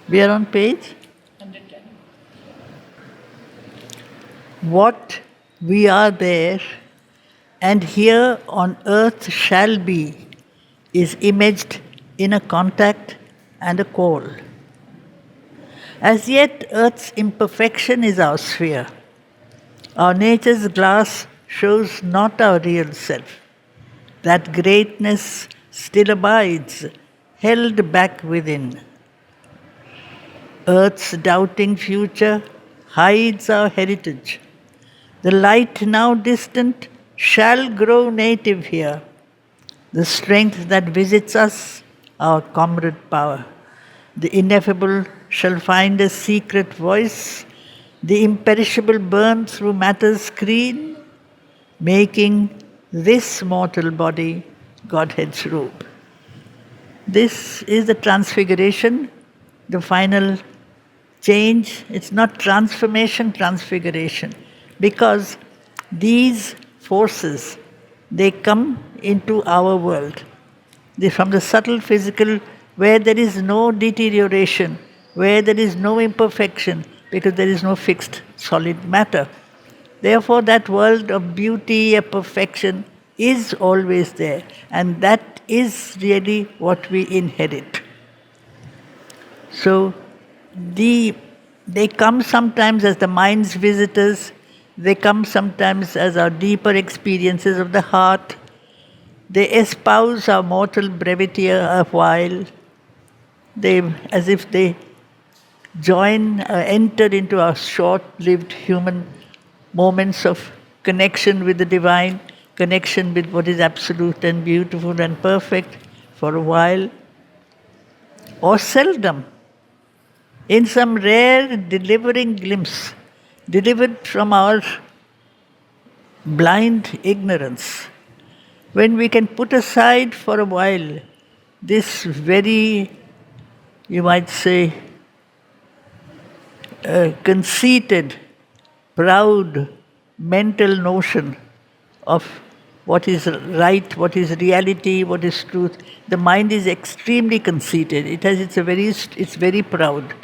We are on page 110. What we are there and here on earth shall be is imaged in a contact and a call. As yet, earth's imperfection is our sphere. Our nature's glass shows not our real self. That greatness still abides, held back within. Earth's doubting future hides our heritage. The light now distant shall grow native here. The strength that visits us, our comrade power. The ineffable shall find a secret voice. The imperishable burn through matter's screen, making this mortal body Godhead's robe. This is the transfiguration, the final change. It's not transformation, transfiguration. Because these forces, they come into our world. From the subtle physical, where there is no deterioration, where there is no imperfection, because there is no fixed solid matter. Therefore, that world of beauty, of perfection, is always there. And that is really what we inherit. So, they come sometimes as the mind's visitors, they come sometimes as our deeper experiences of the heart. They espouse our mortal brevity a while. As if they enter into our short-lived human moments of connection with the divine, connection with what is absolute and beautiful and perfect for a while, or seldom, in some rare delivering glimpse, delivered from our blind ignorance, when we can put aside for a while this very, you might say, conceited, proud, mental notion of what is right, what is reality, what is truth. The mind is extremely conceited. It's very proud.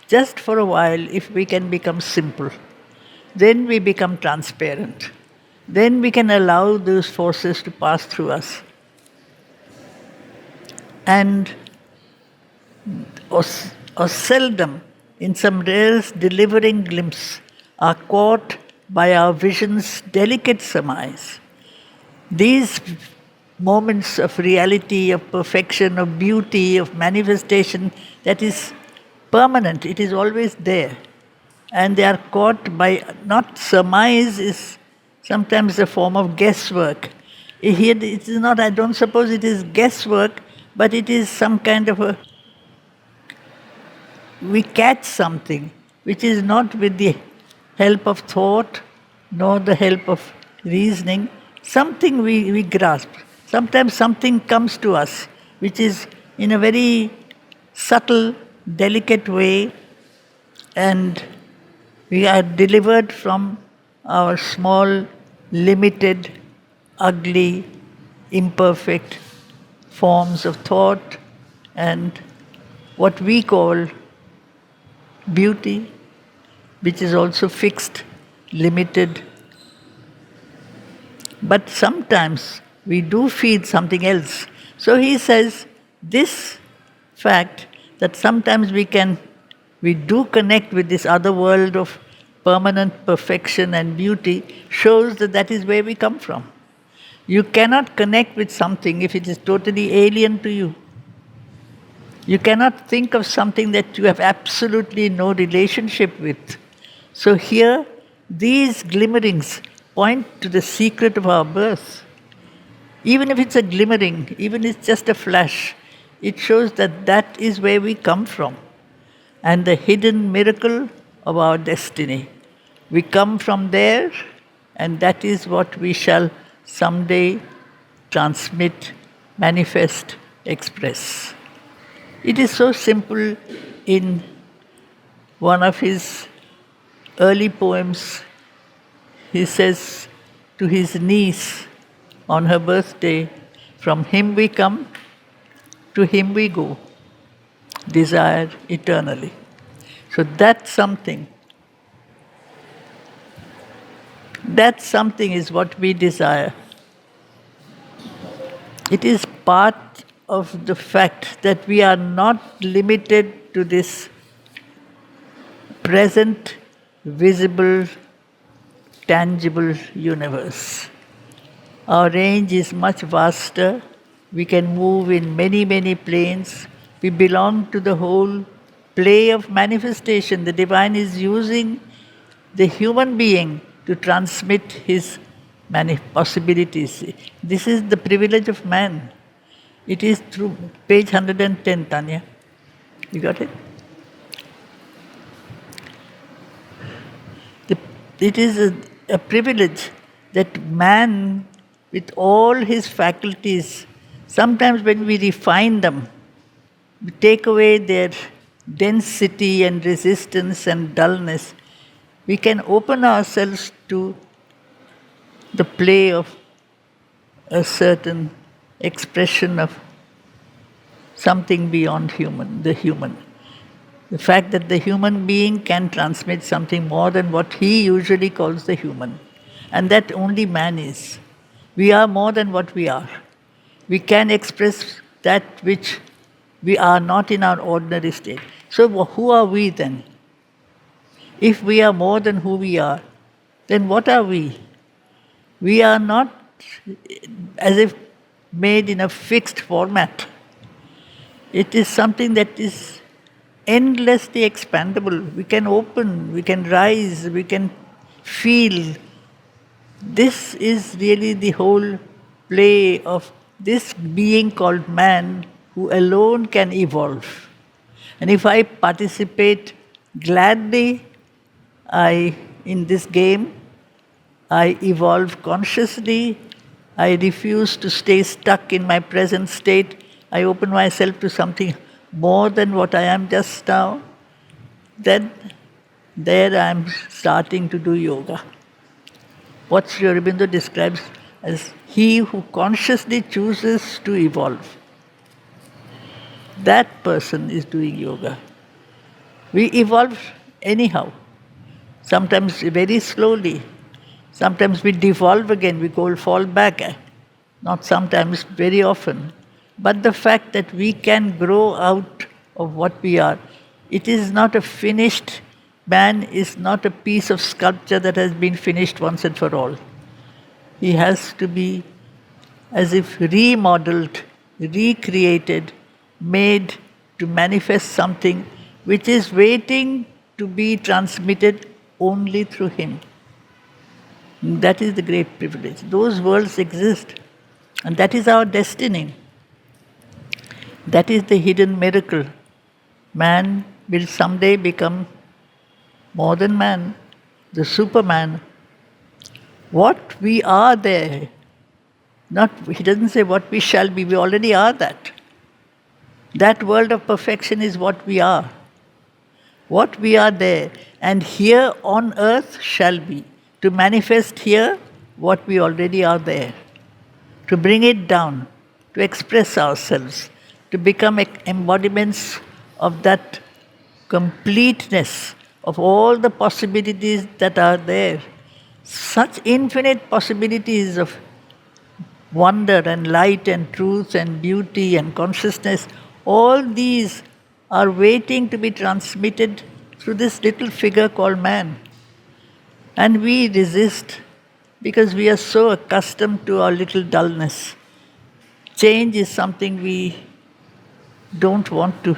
Just for a while, if we can become simple, then we become transparent. Then we can allow those forces to pass through us. And or seldom, in some rare delivering glimpse, are caught by our vision's delicate surmise. These moments of reality, of perfection, of beauty, of manifestation, that is permanent, it is always there. And they are caught by, not surmise is sometimes a form of guesswork. Here it is not, I don't suppose it is guesswork, but it is some kind of we catch something which is not with the help of thought, nor the help of reasoning. Something we grasp. Sometimes something comes to us which is in a very subtle, delicate way, and we are delivered from our small, limited, ugly, imperfect forms of thought and what we call beauty, which is also fixed, limited. But sometimes we do feel something else. So he says this fact that sometimes we do connect with this other world of permanent perfection and beauty shows that that is where we come from. You cannot connect with something if it is totally alien to you. You cannot think of something that you have absolutely no relationship with. So here, these glimmerings point to the secret of our birth. Even if it's a glimmering, even if it's just a flash, it shows that that is where we come from and the hidden miracle of our destiny. We come from there, and that is what we shall someday transmit, manifest, express. It is so simple. In one of his early poems, he says to his niece on her birthday, "From him we come, to him we go." desire eternally. So that's something. That something is what we desire. It is part of the fact that we are not limited to this present, visible, tangible universe. Our range is much vaster. We can move in many, many planes. We belong to the whole play of manifestation. The divine is using the human being to transmit his possibilities. This is the privilege of man. It is through page 110, Tanya. You got it? It is a privilege that man, with all his faculties, sometimes when we refine them, we take away their density and resistance and dullness, we can open ourselves to the play of a certain expression of something beyond human, the human. The fact that the human being can transmit something more than what he usually calls the human. And that only man is. We are more than what we are. We can express that which we are not in our ordinary state. So who are we then? If we are more than who we are, then what are we? We are not as if made in a fixed format. It is something that is endlessly expandable. We can open, we can rise, we can feel. This is really the whole play of this being called man, who alone can evolve. And if I participate gladly in this game, I evolve consciously, I refuse to stay stuck in my present state, I open myself to something more than what I am just now, then there I am starting to do yoga. What Sri Aurobindo describes as he who consciously chooses to evolve. That person is doing yoga. We evolve anyhow, sometimes very slowly. Sometimes we devolve again, we fall back. Not sometimes, very often. But the fact that we can grow out of what we are, it is not a finished, man is not a piece of sculpture that has been finished once and for all. He has to be as if remodeled, recreated, made to manifest something which is waiting to be transmitted only through him. That is the great privilege. Those worlds exist, and that is our destiny. That is the hidden miracle. Man will someday become more than man, the Superman. What we are there, he doesn't say what we shall be, we already are that. That world of perfection is what we are. What we are there, and here on earth shall be. To manifest here what we already are there. To bring it down, to express ourselves, to become embodiments of that completeness of all the possibilities that are there. Such infinite possibilities of wonder and light and truth and beauty and consciousness, all these are waiting to be transmitted through this little figure called man. And we resist because we are so accustomed to our little dullness. Change is something we don't want to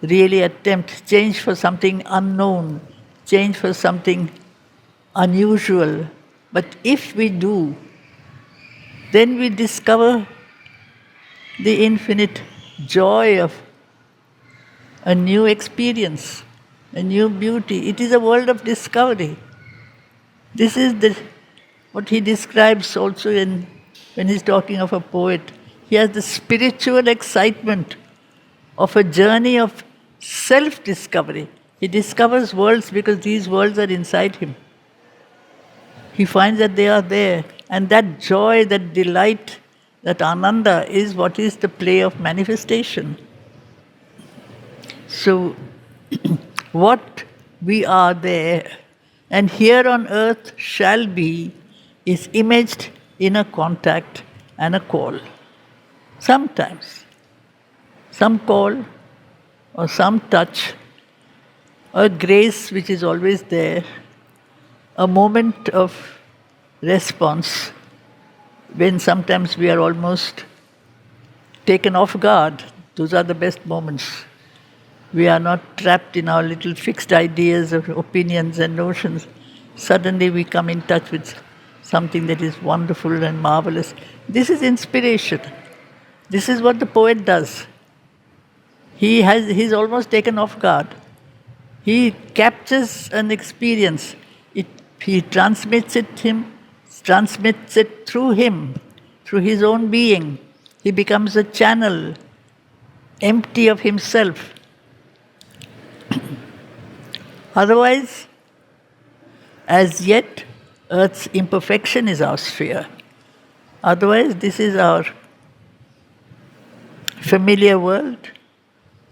really attempt. Change for something unknown, change for something unusual. But if we do, then we discover the infinite joy of a new experience, a new beauty. It is a world of discovery. This is what he describes also when he's talking of a poet. He has the spiritual excitement of a journey of self-discovery. He discovers worlds because these worlds are inside him. He finds that they are there. And that joy, that delight, that Ananda is what is the play of manifestation. So, what we are there and here on earth shall be is imaged in a contact and a call. Sometimes, some call or some touch, a grace which is always there, a moment of response when sometimes we are almost taken off guard. Those are the best moments. We are not trapped in our little fixed ideas of opinions and notions. Suddenly we come in touch with something that is wonderful and marvelous. This is inspiration. This is what the poet does. He's almost taken off guard. He captures an experience. He transmits it through him, through his own being. He becomes a channel, empty of himself. Otherwise, as yet, Earth's imperfection is our sphere. Otherwise, this is our familiar world,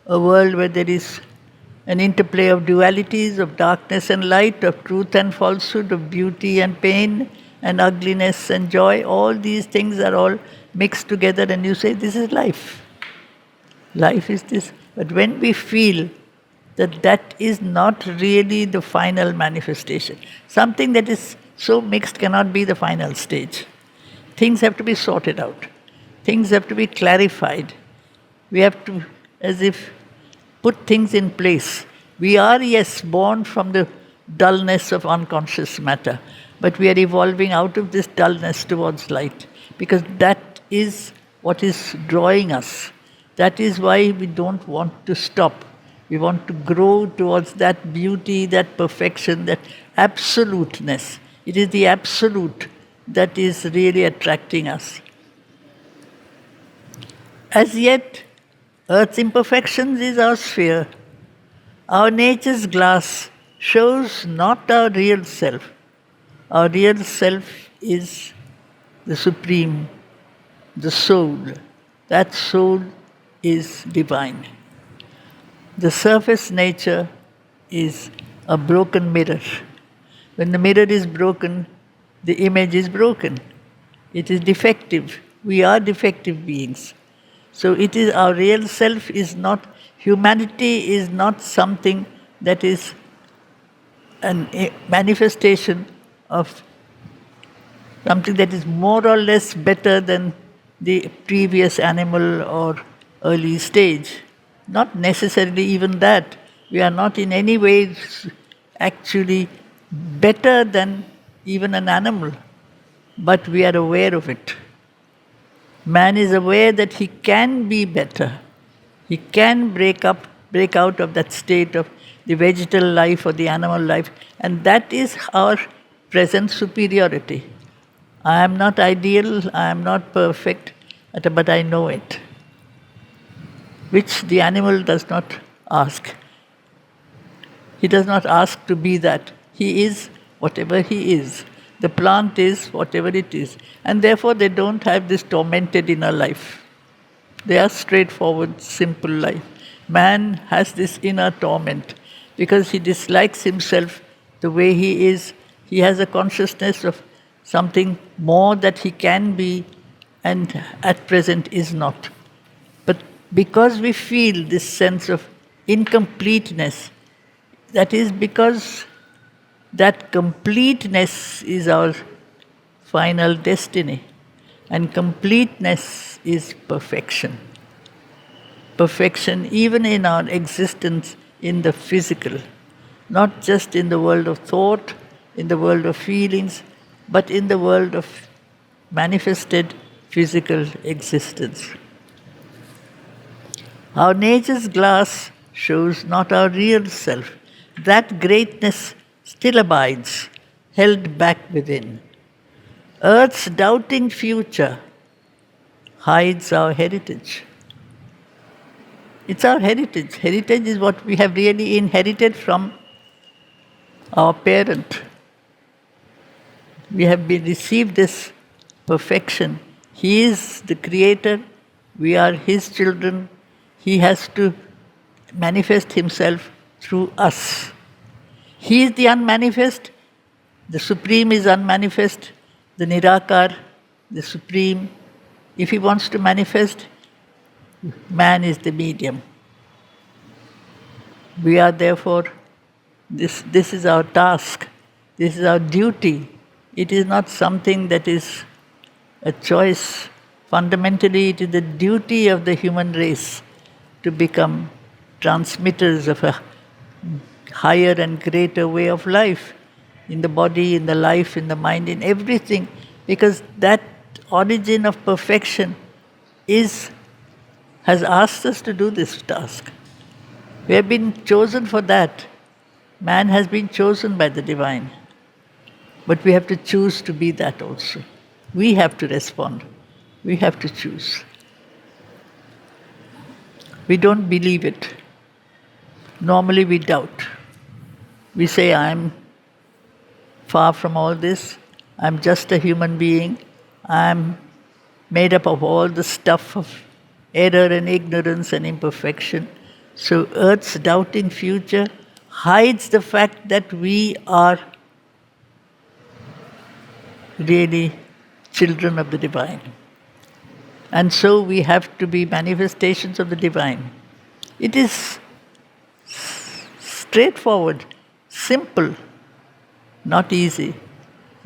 a world where there is an interplay of dualities, of darkness and light, of truth and falsehood, of beauty and pain, and ugliness and joy. All these things are all mixed together, and you say, this is life. Life is this. But when we feel that that is not really the final manifestation, something that is so mixed cannot be the final stage. Things have to be sorted out. Things have to be clarified. We have to, as if, put things in place. We are, yes, born from the dullness of unconscious matter, but we are evolving out of this dullness towards light, because that is what is drawing us. That is why we don't want to stop. We want to grow towards that beauty, that perfection, that absoluteness. It is the absolute that is really attracting us. As yet, Earth's imperfections is our sphere. Our nature's glass shows not our real self. Our real self is the supreme, the soul. That soul is divine. The surface nature is a broken mirror. When the mirror is broken, the image is broken. It is defective. We are defective beings. So it is our real self is not, humanity is not something that is a manifestation of something that is more or less better than the previous animal or early stage. Not necessarily even that. We are not in any way actually better than even an animal, but we are aware of it. Man is aware that he can be better. He can break out of that state of the vegetal life or the animal life, and that is our present superiority. I am not ideal, I am not perfect, but I know it, which the animal does not ask. He does not ask to be that. He is whatever he is. The plant is whatever it is. And therefore they don't have this tormented inner life. They are straightforward, simple life. Man has this inner torment because he dislikes himself the way he is. He has a consciousness of something more that he can be and at present is not. But because we feel this sense of incompleteness, that is because that completeness is our final destiny. And completeness is perfection. Perfection even in our existence in the physical. Not just in the world of thought, in the world of feelings, but in the world of manifested physical existence. Our nature's glass shows not our real self. That greatness still abides, held back within. Earth's doubting future hides our heritage. It's our heritage. Heritage is what we have really inherited from our parent. We have received this perfection. He is the creator, we are his children. He has to manifest himself through us. He is the unmanifest, the Supreme is unmanifest, the Nirakar, the Supreme. If he wants to manifest, man is the medium. We are therefore, this is our task, this is our duty. It is not something that is a choice. Fundamentally, it is the duty of the human race to become transmitters of a higher and greater way of life, in the body, in the life, in the mind, in everything, because that origin of perfection has asked us to do this task. We have been chosen for that. Man has been chosen by the divine. But we have to choose to be that also. We have to respond. We have to choose. We don't believe it. Normally we doubt. We say, I'm far from all this. I'm just a human being. I'm made up of all the stuff of error and ignorance and imperfection. So Earth's doubting future hides the fact that we are really children of the divine. And so we have to be manifestations of the divine. It is straightforward, simple, not easy,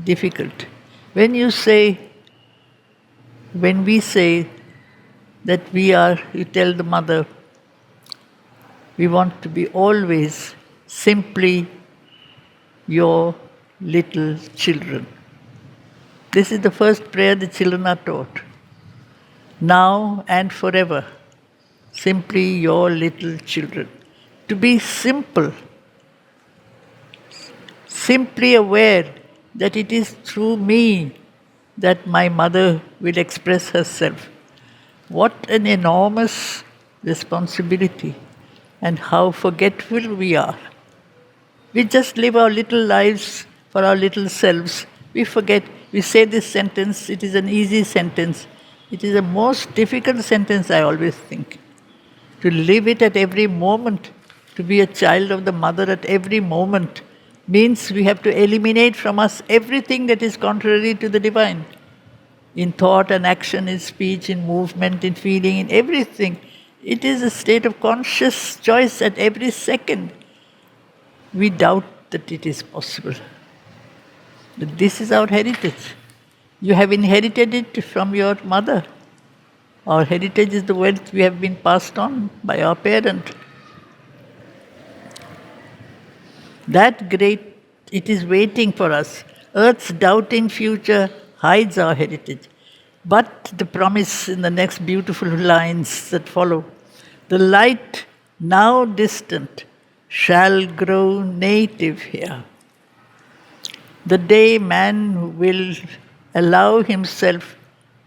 difficult. When we say that you tell the mother, we want to be always simply your little children. This is the first prayer the children are taught. Now and forever, simply your little children. To be simple, simply aware that it is through me that my mother will express herself. What an enormous responsibility, and how forgetful we are. We just live our little lives for our little selves. We forget. We say this sentence, it is an easy sentence. It is the most difficult sentence, I always think. To live it at every moment, to be a child of the mother at every moment, means we have to eliminate from us everything that is contrary to the divine. In thought and action, in speech, in movement, in feeling, in everything. It is a state of conscious choice at every second. We doubt that it is possible. But this is our heritage. You have inherited it from your mother. Our heritage is the wealth we have been passed on by our parent. That great, it is waiting for us. Earth's doubting future hides our heritage. But the promise in the next beautiful lines that follow, the light now distant shall grow native here. The day man will allow himself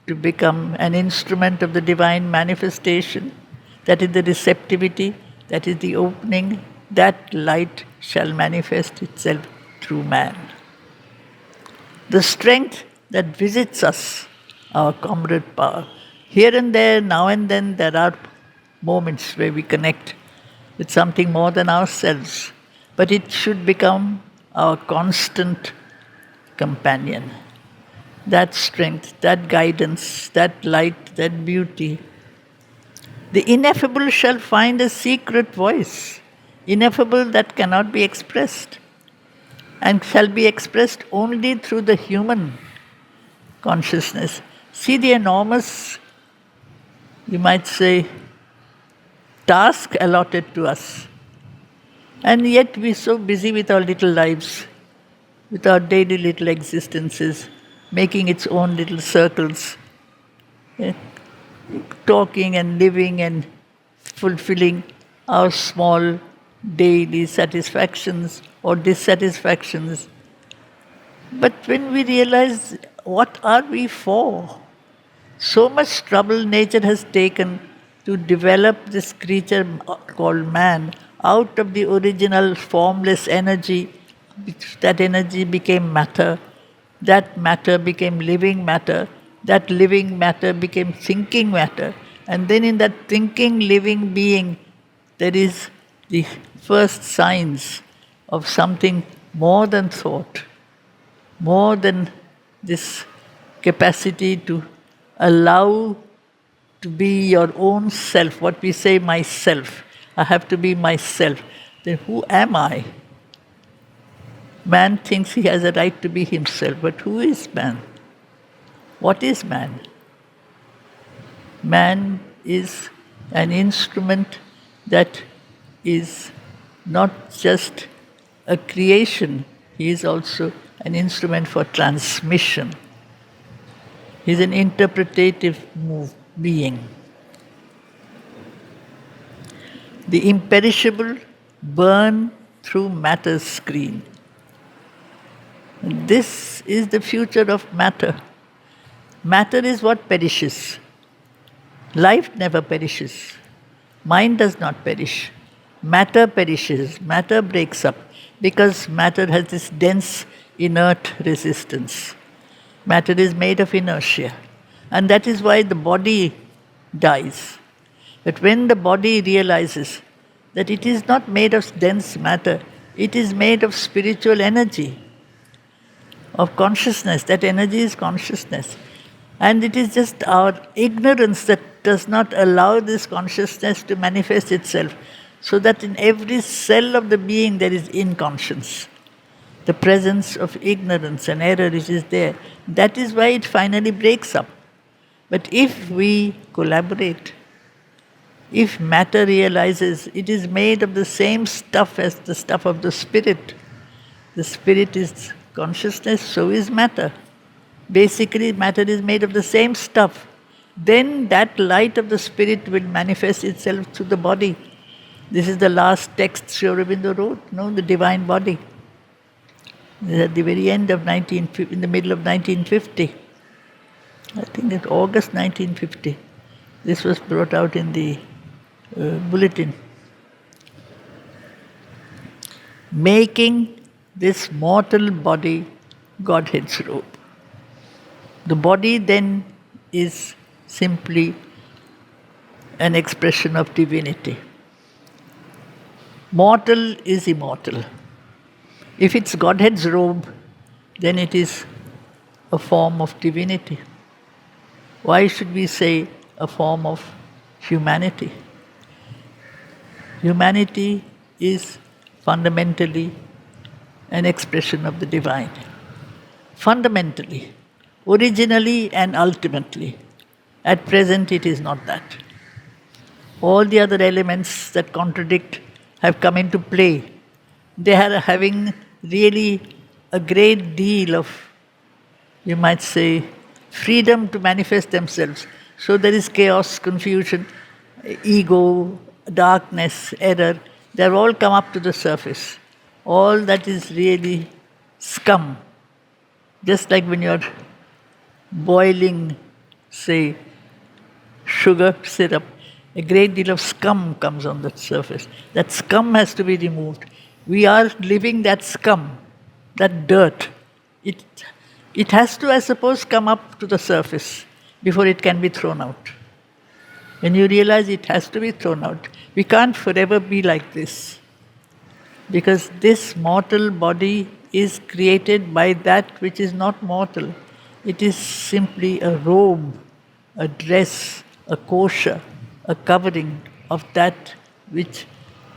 to become an instrument of the divine manifestation, that is the receptivity, that is the opening, that light shall manifest itself through man. The strength that visits us, our comrade power. Here and there, now and then, there are moments where we connect with something more than ourselves, but it should become our constant companion. That strength, that guidance, that light, that beauty. The ineffable shall find a secret voice, ineffable that cannot be expressed, and shall be expressed only through the human consciousness. See the enormous, you might say, task allotted to us. And yet we're so busy with our little lives, with our daily little existences, making its own little circles, talking and living and fulfilling our small daily satisfactions or dissatisfactions. But when we realize, what are we for? So much trouble nature has taken to develop this creature called man out of the original formless energy. That energy became matter. That matter became living matter. That living matter became thinking matter. And then in that thinking, living being, there is the first signs of something more than thought, more than this capacity to allow to be your own self. What we say, myself. I have to be myself. Then who am I? Man thinks he has a right to be himself, but who is man? What is man? Man is an instrument that is not just a creation, he is also an instrument for transmission. He is an interpretative being. The imperishable burn through matter's screen. This is the future of matter. Matter is what perishes. Life never perishes. Mind does not perish. Matter perishes. Matter breaks up because matter has this dense, inert resistance. Matter is made of inertia. And that is why the body dies. But when the body realizes that it is not made of dense matter, it is made of spiritual energy, of consciousness. That energy is consciousness. And it is just our ignorance that does not allow this consciousness to manifest itself, so that in every cell of the being there is inconscience. The presence of ignorance and error which is there. That is why it finally breaks up. But if we collaborate, if matter realizes it is made of the same stuff as the stuff of the spirit is consciousness, so is matter. Basically, matter is made of the same stuff. Then that light of the spirit will manifest itself through the body. This is the last text Aurobindo wrote, the divine body. At the very end of in the middle of 1950. I think it's August 1950. This was brought out in the bulletin. Making this mortal body Godhead's robe. The body then is simply an expression of divinity. Mortal is immortal. If it's Godhead's robe, then it is a form of divinity. Why should we say a form of humanity? Humanity is fundamentally an expression of the divine. Fundamentally, originally and ultimately. At present it is not that. All the other elements that contradict have come into play. They are having really a great deal of, you might say, freedom to manifest themselves. So there is chaos, confusion, ego, darkness, error. They have all come up to the surface. All that is really scum. Just like when you're boiling, say, sugar syrup, a great deal of scum comes on the surface. That scum has to be removed. We are living that scum, that dirt. It has to, I suppose, come up to the surface before it can be thrown out. When you realize it has to be thrown out, we can't forever be like this. Because this mortal body is created by that which is not mortal. It is simply a robe, a dress, a kosher, a covering of that which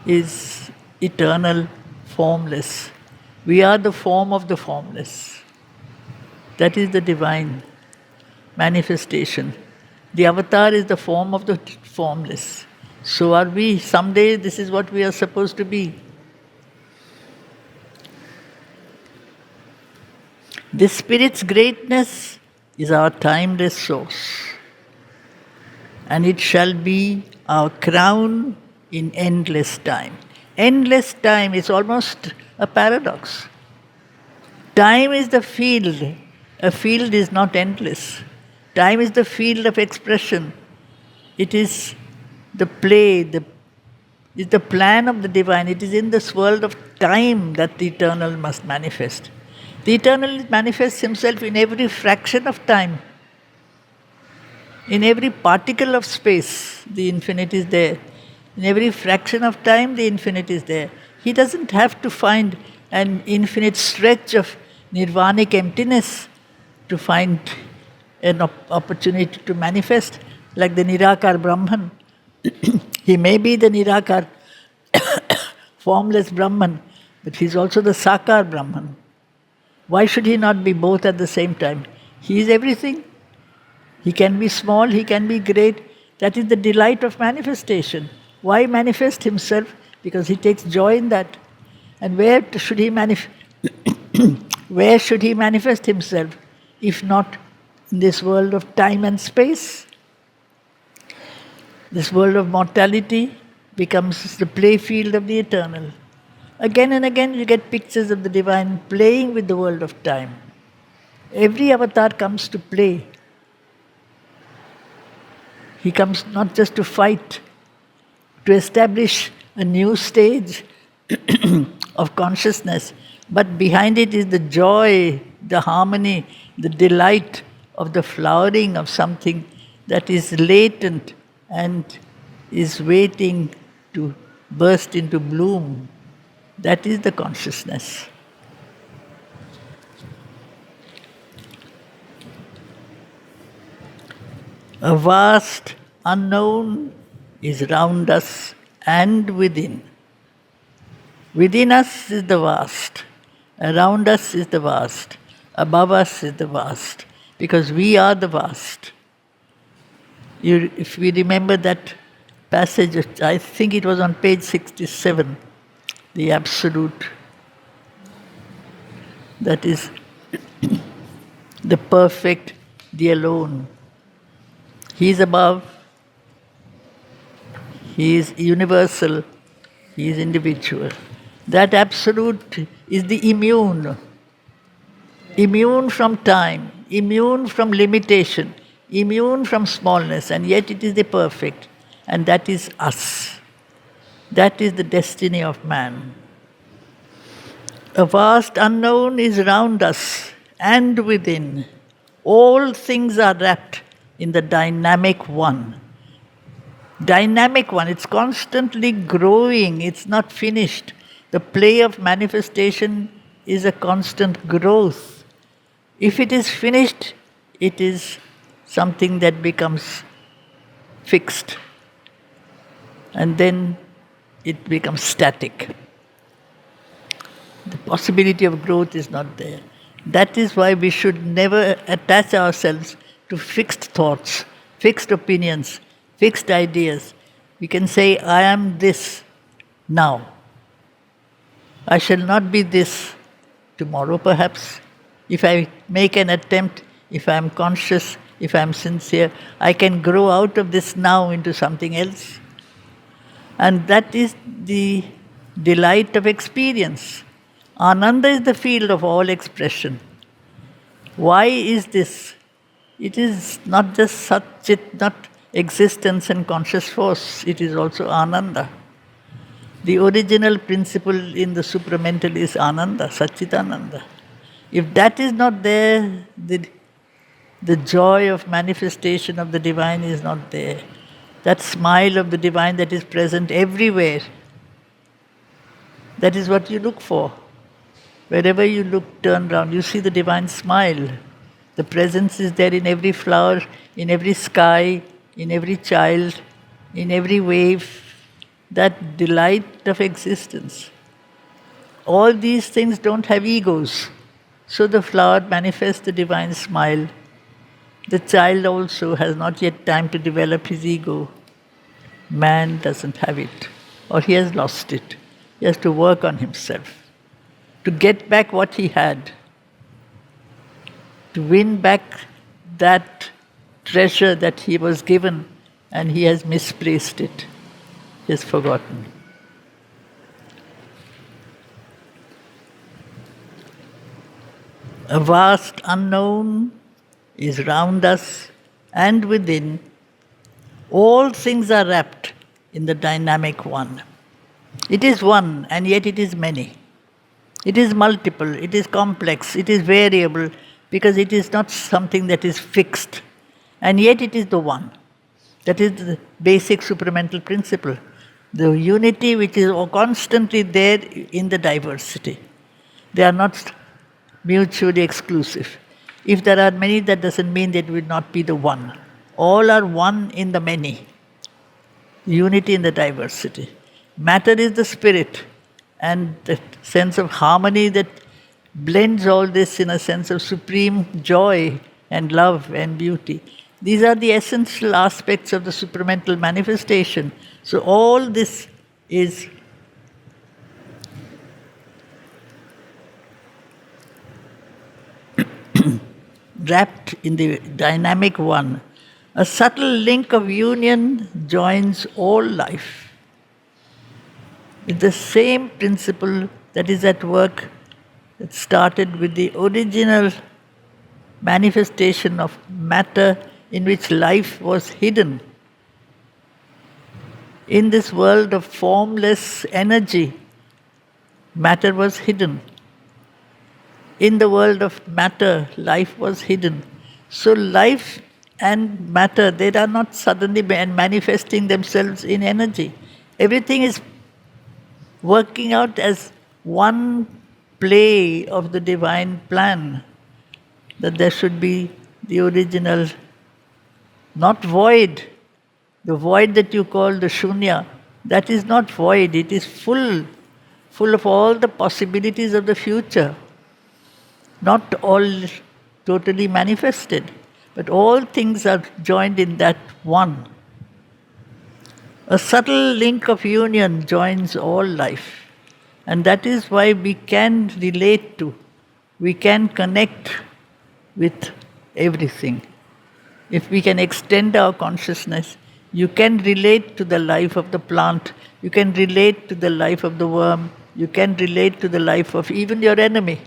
is eternal, formless. We are the form of the formless. That is the divine manifestation. The avatar is the form of the formless. So are we. Someday this is what we are supposed to be. This Spirit's greatness is our timeless source, and it shall be our crown in endless time. Endless time is almost a paradox. Time is the field. A field is not endless. Time is the field of expression. It is the play, is the plan of the divine. It is in this world of time that the eternal must manifest. The eternal manifests himself in every fraction of time. In every particle of space, the infinite is there. In every fraction of time, the infinite is there. He doesn't have to find an infinite stretch of nirvanic emptiness to find an opportunity to manifest, like the Nirakar Brahman. He may be the Nirakar, formless Brahman, but he's also the Sakar Brahman. Why should he not be both at the same time? He is everything. He can be small, he can be great. That is the delight of manifestation. Why manifest himself? Because he takes joy in that. And where should he where should he manifest himself, if not in this world of time and space? This world of mortality becomes the playfield of the eternal. Again and again you get pictures of the divine playing with the world of time. Every avatar comes to play. He comes not just to fight, to establish a new stage of consciousness, but behind it is the joy, the harmony, the delight of the flowering of something that is latent and is waiting to burst into bloom. That is the consciousness. A vast unknown is round us and within. Within us is the vast. Around us is the vast. Above us is the vast. Because we are the vast. If we remember that passage, I think it was on page 67, the Absolute, that is the perfect, the alone. He is above, he is universal, he is individual. That Absolute is the immune from time, immune from limitation, immune from smallness, and yet it is the perfect, and that is us. That is the destiny of man. A vast unknown is round us and within. All things are wrapped in the dynamic one. Dynamic one, it's constantly growing, it's not finished. The play of manifestation is a constant growth. If it is finished, it is something that becomes fixed. And then it becomes static. The possibility of growth is not there. That is why we should never attach ourselves to fixed thoughts, fixed opinions, fixed ideas. We can say, I am this now. I shall not be this tomorrow perhaps. If I make an attempt, if I am conscious, if I am sincere, I can grow out of this now into something else. And that is the delight of experience. Ananda is the field of all expression. Why is this? It is not just Satchit, not existence and conscious force, it is also Ananda. The original principle in the supramental is Ananda, Satchitananda. If that is not there, the joy of manifestation of the divine is not there. That smile of the divine that is present everywhere, that is what you look for. Wherever you look, turn round, you see the divine smile. The presence is there in every flower, in every sky, in every child, in every wave. That delight of existence. All these things don't have egos. So the flower manifests the divine smile. The child also has not yet time to develop his ego. Man doesn't have it, or he has lost it. He has to work on himself, to get back what he had, to win back that treasure that he was given and he has misplaced it, he has forgotten. A vast unknown is round us and within. All things are wrapped in the dynamic one. It is one and yet it is many. It is multiple, it is complex, it is variable, because it is not something that is fixed. And yet it is the one. That is the basic supramental principle. The unity which is constantly there in the diversity. They are not mutually exclusive. If there are many, that doesn't mean that it will not be the one. All are one in the many. Unity in the diversity. Matter is the spirit, and the sense of harmony that blends all this in a sense of supreme joy and love and beauty. These are the essential aspects of the supramental manifestation. So all this is wrapped in the dynamic one. A subtle link of union joins all life. It's the same principle that is at work that started with the original manifestation of matter in which life was hidden. In this world of formless energy, matter was hidden. In the world of matter, life was hidden. So life and matter, they are not suddenly manifesting themselves in energy. Everything is working out as one play of the divine plan, that there should be the original, not void. The void that you call the shunya, that is not void, it is full of all the possibilities of the future. Not all totally manifested, but all things are joined in that one. A subtle link of union joins all life. And that is why we can relate to, we can connect with everything. If we can extend our consciousness, you can relate to the life of the plant, you can relate to the life of the worm, you can relate to the life of even your enemy.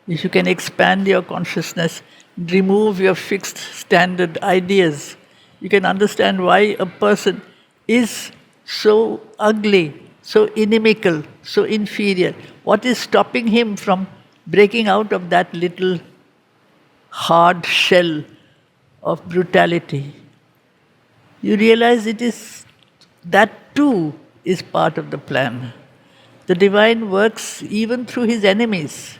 If you can expand your consciousness, remove your fixed standard ideas, you can understand why a person is so ugly, so inimical, so inferior. What is stopping him from breaking out of that little hard shell of brutality? You realize it is, that too is part of the plan. The divine works even through his enemies.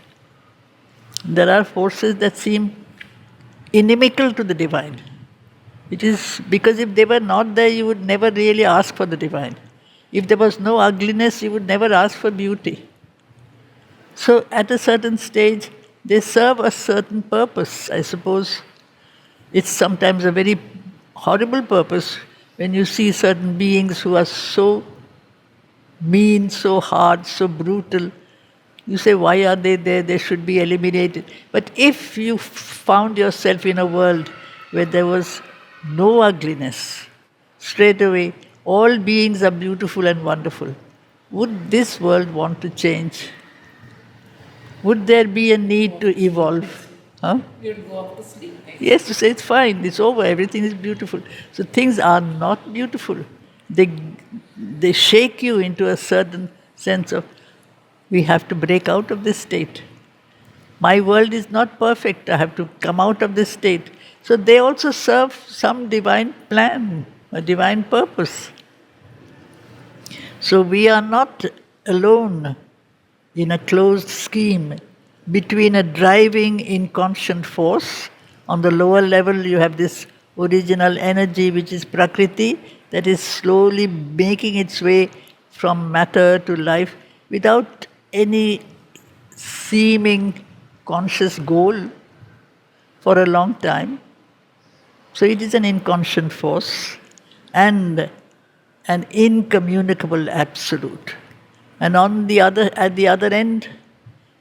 There are forces that seem inimical to the divine. It is because if they were not there, you would never really ask for the divine. If there was no ugliness, you would never ask for beauty. So at a certain stage, they serve a certain purpose, I suppose. It's sometimes a very horrible purpose when you see certain beings who are so mean, so hard, so brutal. You say, why are they there? They should be eliminated. But if you found yourself in a world where there was no ugliness, straight away, all beings are beautiful and wonderful, would this world want to change? Would there be a need to evolve? Huh? You'd go off to sleep. Yes, to say it's fine, it's over, everything is beautiful. So things are not beautiful. They shake you into a certain sense of, we have to break out of this state. My world is not perfect, I have to come out of this state. So they also serve some divine plan, a divine purpose. So we are not alone in a closed scheme between a driving inconscient force. On the lower level you have this original energy which is Prakriti, that is slowly making its way from matter to life without any seeming conscious goal for a long time. So it is an inconscient force and an incommunicable absolute. And at the other end,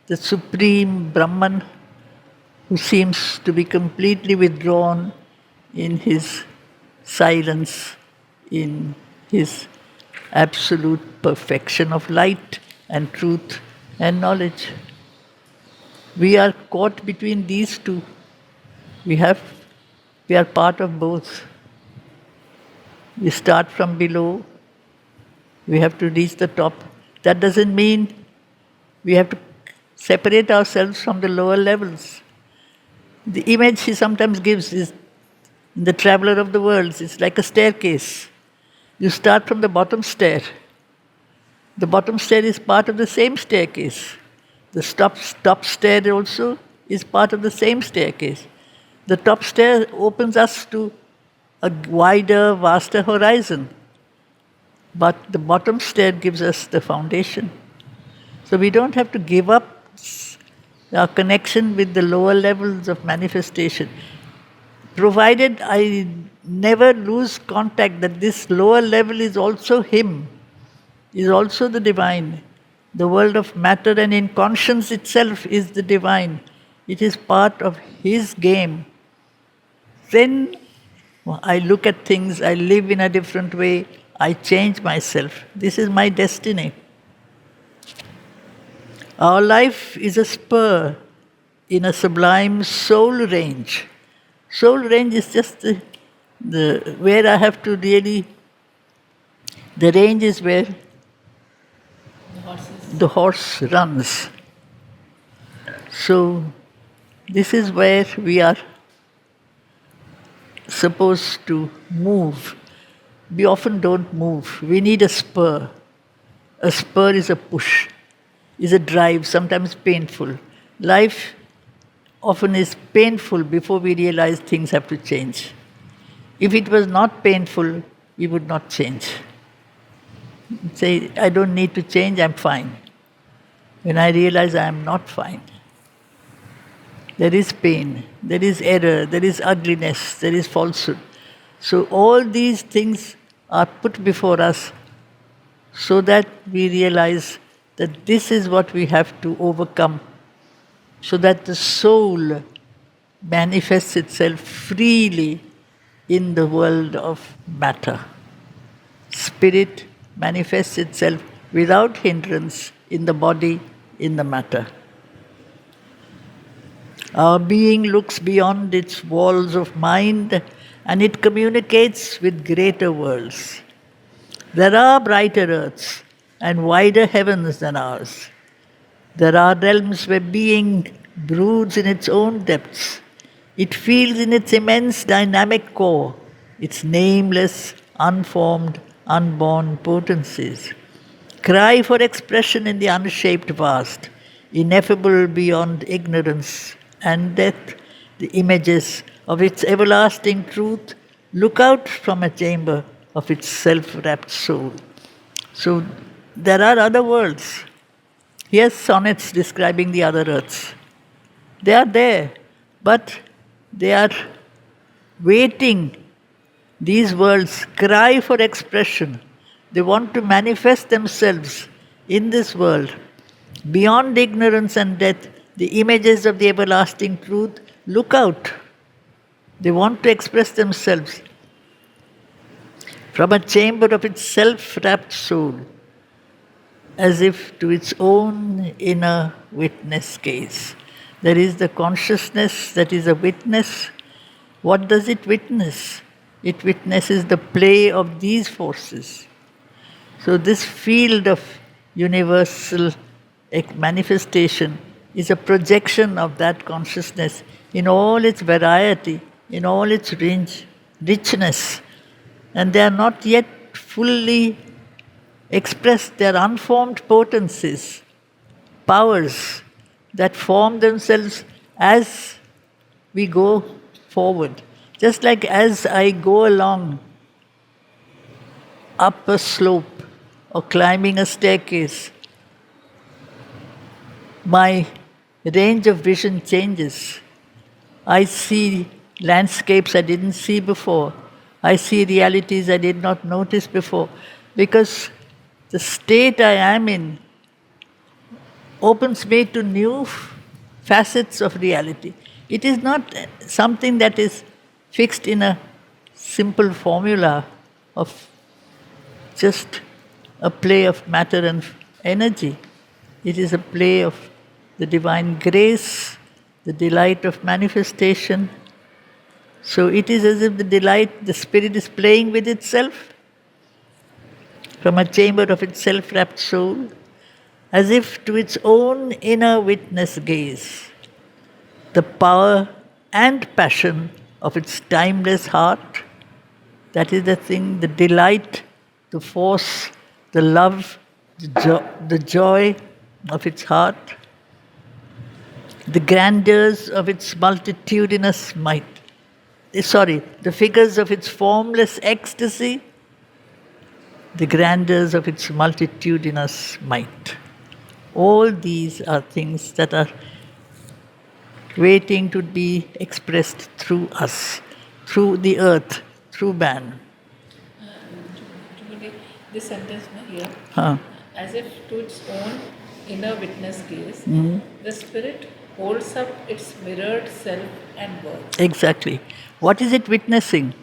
the supreme Brahman, who seems to be completely withdrawn in his silence, in his absolute perfection of light and truth and knowledge. We are caught between these two. We are part of both. We start from below, we have to reach the top. That doesn't mean we have to separate ourselves from the lower levels. The image he sometimes gives is in The Traveller of the Worlds, it's like a staircase. You start from the bottom stair. The bottom stair is part of the same staircase. The top stair also is part of the same staircase. The top stair opens us to a wider, vaster horizon. But the bottom stair gives us the foundation. So we don't have to give up our connection with the lower levels of manifestation, provided I never lose contact that this lower level is also Him, is also the divine. The world of matter and in conscience itself is the divine. It is part of His game. Then I look at things, I live in a different way, I change myself. This is my destiny. Our life is a spur in a sublime soul range. Soul range is just the where I have to really, the range is where the horse runs. So this is where we are supposed to move. We often don't move. We need a spur. A spur is a push, is a drive, sometimes painful. Life often is painful before we realize things have to change. If it was not painful, we would not change. Say, I don't need to change, I'm fine. When I realize I am not fine, there is pain, there is error, there is ugliness, there is falsehood. So all these things are put before us so that we realize that this is what we have to overcome, so that the soul manifests itself freely in the world of matter. Spirit manifests itself without hindrance in the body, in the matter. Our being looks beyond its walls of mind and it communicates with greater worlds. There are brighter earths and wider heavens than ours. There are realms where being broods in its own depths. It feels in its immense dynamic core, its nameless, unformed, unborn potencies. Cry for expression in the unshaped vast, ineffable beyond ignorance and death, the images of its everlasting truth look out from a chamber of its self-wrapped soul. So there are other worlds. Here's sonnets describing the other earths. They are there, but they are waiting. These worlds cry for expression. They want to manifest themselves in this world. Beyond ignorance and death, the images of the everlasting truth look out. They want to express themselves from a chamber of its self-wrapped soul, as if to its own inner witness gaze. There is the consciousness that is a witness. What does it witness? It witnesses the play of these forces. So this field of universal manifestation is a projection of that consciousness in all its variety, in all its richness. And they are not yet fully expressed. They are unformed potencies, powers that form themselves as we go forward. Just like as I go along up a slope or climbing a staircase, my range of vision changes. I see landscapes I didn't see before. I see realities I did not notice before. Because the state I am in opens me to new facets of reality. It is not something that is fixed in a simple formula of just a play of matter and energy. It is a play of the divine grace, the delight of manifestation. So it is as if the spirit is playing with itself from a chamber of its self-wrapped soul, as if to its own inner witness gaze. The power and passion of its timeless heart, that is the thing, the delight the force, the love, the joy of its heart, the grandeurs of its multitudinous might. The figures of its formless ecstasy, the grandeurs of its multitudinous might. All these are things that are waiting to be expressed through us, through the earth, through man. Jhumur-di, this sentence here, Huh. as if to its own inner witness gaze, the spirit holds up its mirrored self and works. Exactly. What is it witnessing?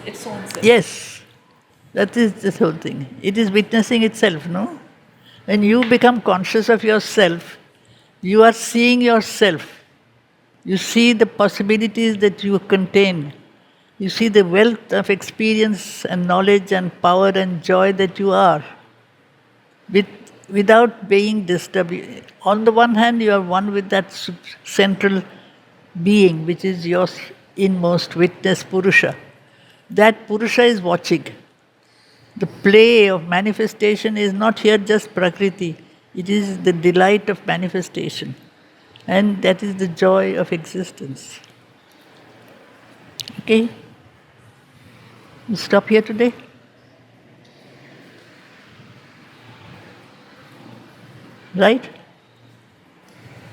Its own self. Yes, that is the whole thing. It is witnessing itself, no? When you become conscious of yourself, you are seeing yourself. You see the possibilities that you contain. You see the wealth of experience and knowledge and power and joy that you are. With, without being disturbed. On the one hand, you are one with that central being, which is your inmost witness, Purusha. That Purusha is watching. The play of manifestation is not here just Prakriti, it is the delight of manifestation. And that is the joy of existence. Okay? We stop here today? Right?